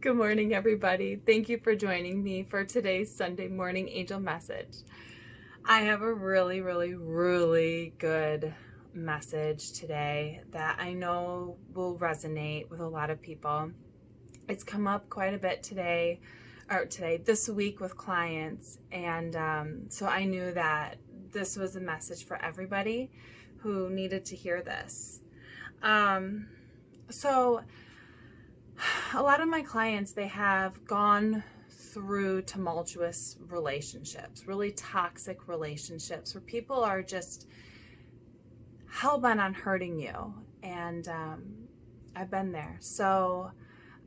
Good morning, everybody. Thank you for joining me for today's Sunday morning angel message. I have a really good message today that I know will resonate with a lot of people. It's come up quite a bit this week with clients, and so I knew that this was a message for everybody who needed to hear this. So a lot of my clients, they have gone through tumultuous relationships, really toxic relationships where people are just hell-bent on hurting you. And I've been there. So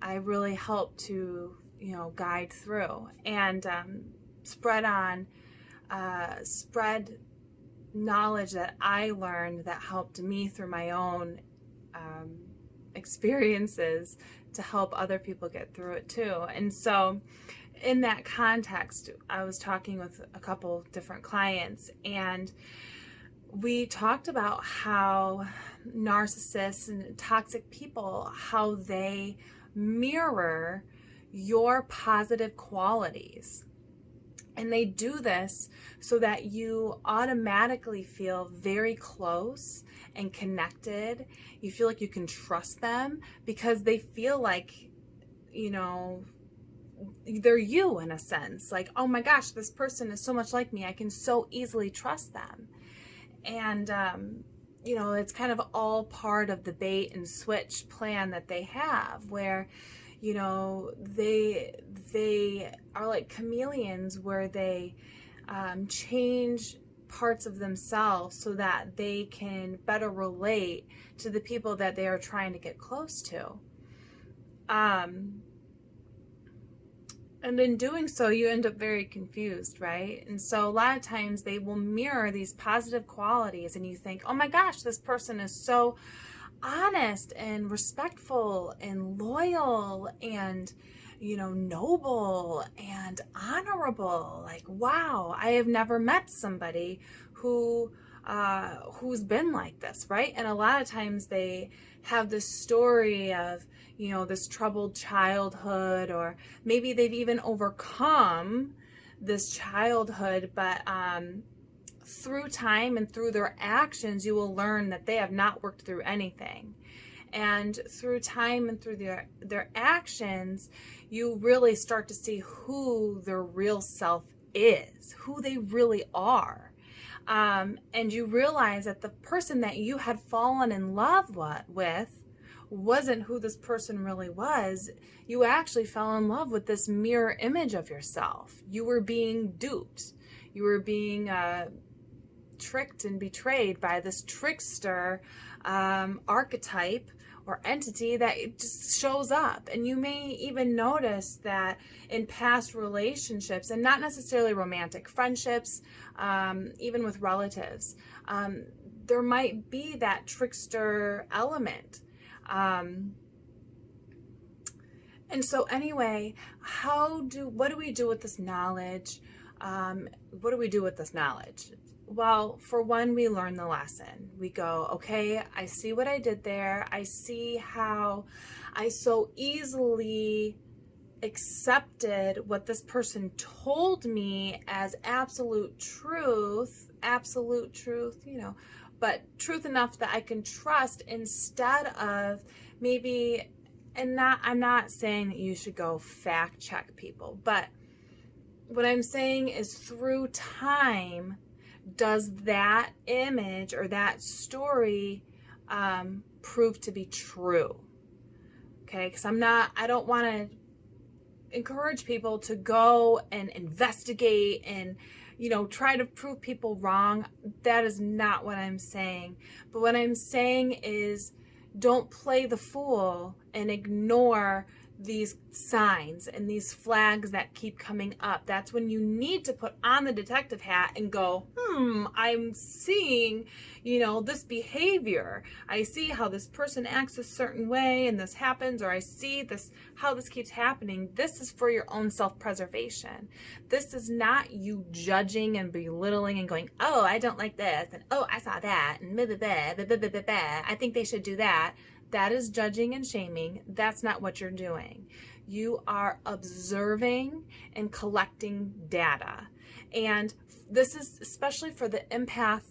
I really help to, guide through and spread knowledge that I learned that helped me through my own experiences to help other people get through it too. And so in that context, I was talking with a couple different clients, and we talked about how narcissists and toxic people, how they mirror your positive qualities. And they do this so that you automatically feel very close and connected. You feel like you can trust them because they feel like, they're you in a sense. Like, oh my gosh, this person is so much like me. I can so easily trust them. And, it's kind of all part of the bait and switch plan that they have, where they are like chameleons, where they change parts of themselves so that they can better relate to the people that they are trying to get close to. And in doing so, you end up very confused, right? And so a lot of times they will mirror these positive qualities, and you think, oh my gosh, this person is so honest and respectful and loyal and noble and honorable. Like, wow, I have never met somebody who's been like this, right? And a lot of times they have this story of this troubled childhood, or maybe they've even overcome this childhood, but through time and through their actions, you will learn that they have not worked through anything. And through time and through their actions, you really start to see who their real self is, who they really are. And you realize that the person that you had fallen in love with wasn't who this person really was. You actually fell in love with this mirror image of yourself. You were being duped. You were being tricked and betrayed by this trickster archetype or entity that it just shows up. And you may even notice that in past relationships, and not necessarily romantic friendships, even with relatives, there might be that trickster element. And so anyway, what do we do with this knowledge? What do we do with this knowledge? Well, for one, we learn the lesson. We go, okay, I see what I did there. I see how I so easily accepted what this person told me as absolute truth, but truth enough that I can trust, instead of maybe, I'm not saying that you should go fact check people, but what I'm saying is through time, does that image or that story prove to be true? Okay, because I don't want to encourage people to go and investigate and try to prove people wrong. That is not what I'm saying. But what I'm saying is, don't play the fool and ignore these signs and these flags that keep coming up. That's when you need to put on the detective hat and go, I'm seeing, this behavior. I see how this person acts a certain way and this happens, or I see how this keeps happening. This is for your own self-preservation. This is not you judging and belittling and going, oh, I don't like this, and oh, I saw that, and blah, blah, blah, blah, blah, blah, blah. I think they should do that. That is judging and shaming. That's not what you're doing. You are observing and collecting data. And this is especially for the empath,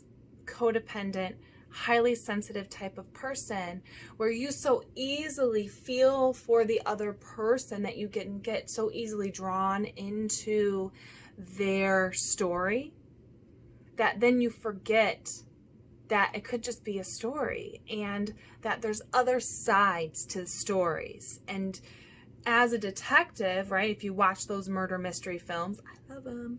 codependent, highly sensitive type of person, where you so easily feel for the other person that you can get so easily drawn into their story, that then you forget that it could just be a story and that there's other sides to the stories. And as a detective, right, if you watch those murder mystery films, I love them,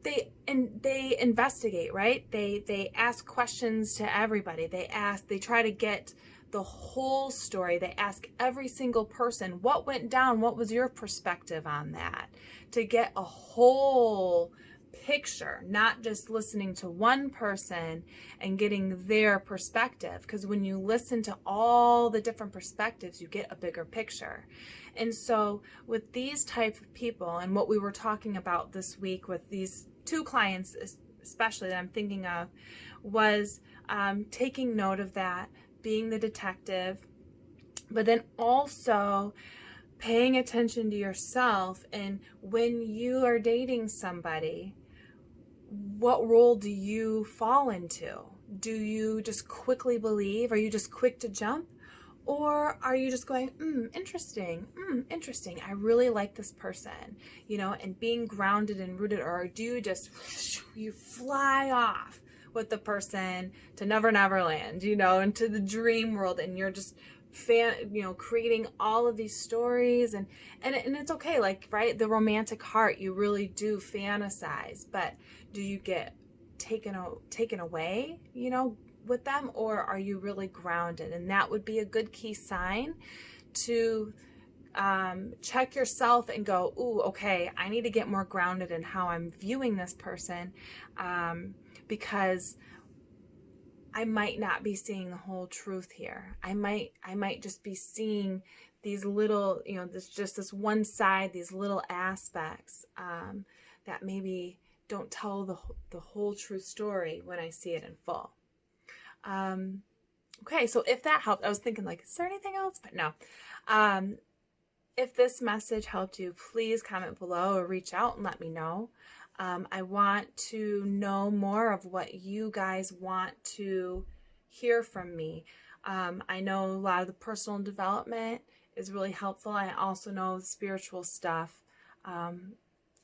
they investigate, right? They ask questions to everybody. They try to get the whole story. They ask every single person, what went down? What was your perspective on that? To get a whole picture, not just listening to one person and getting their perspective. Because when you listen to all the different perspectives, you get a bigger picture. And so with these type of people, and what we were talking about this week with these two clients especially that I'm thinking of, was taking note of that, being the detective, but then also paying attention to yourself. And when you are dating somebody, what role do you fall into? Do you just quickly believe? Are you just quick to jump? Or are you just going, interesting, interesting. I really like this person, and being grounded and rooted? Or do you just, you fly off with the person to Never Never Land, into the dream world, and you're just creating all of these stories, and it's okay, like, right, the romantic heart, you really do fantasize, but do you get taken away, with them, or are you really grounded? And that would be a good key sign to check yourself and go, ooh, okay, I need to get more grounded in how I'm viewing this person, because I might not be seeing the whole truth here. I might just be seeing these little, this one side, these little aspects that maybe don't tell the whole true story when I see it in full. Okay, so if that helped, I was thinking, like, is there anything else? But no. If this message helped you, please comment below or reach out and let me know. I want to know more of what you guys want to hear from me. I know a lot of the personal development is really helpful. I also know the spiritual stuff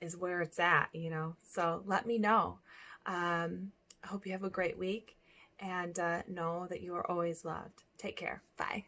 is where it's at, so let me know. I hope you have a great week, and know that you are always loved. Take care. Bye.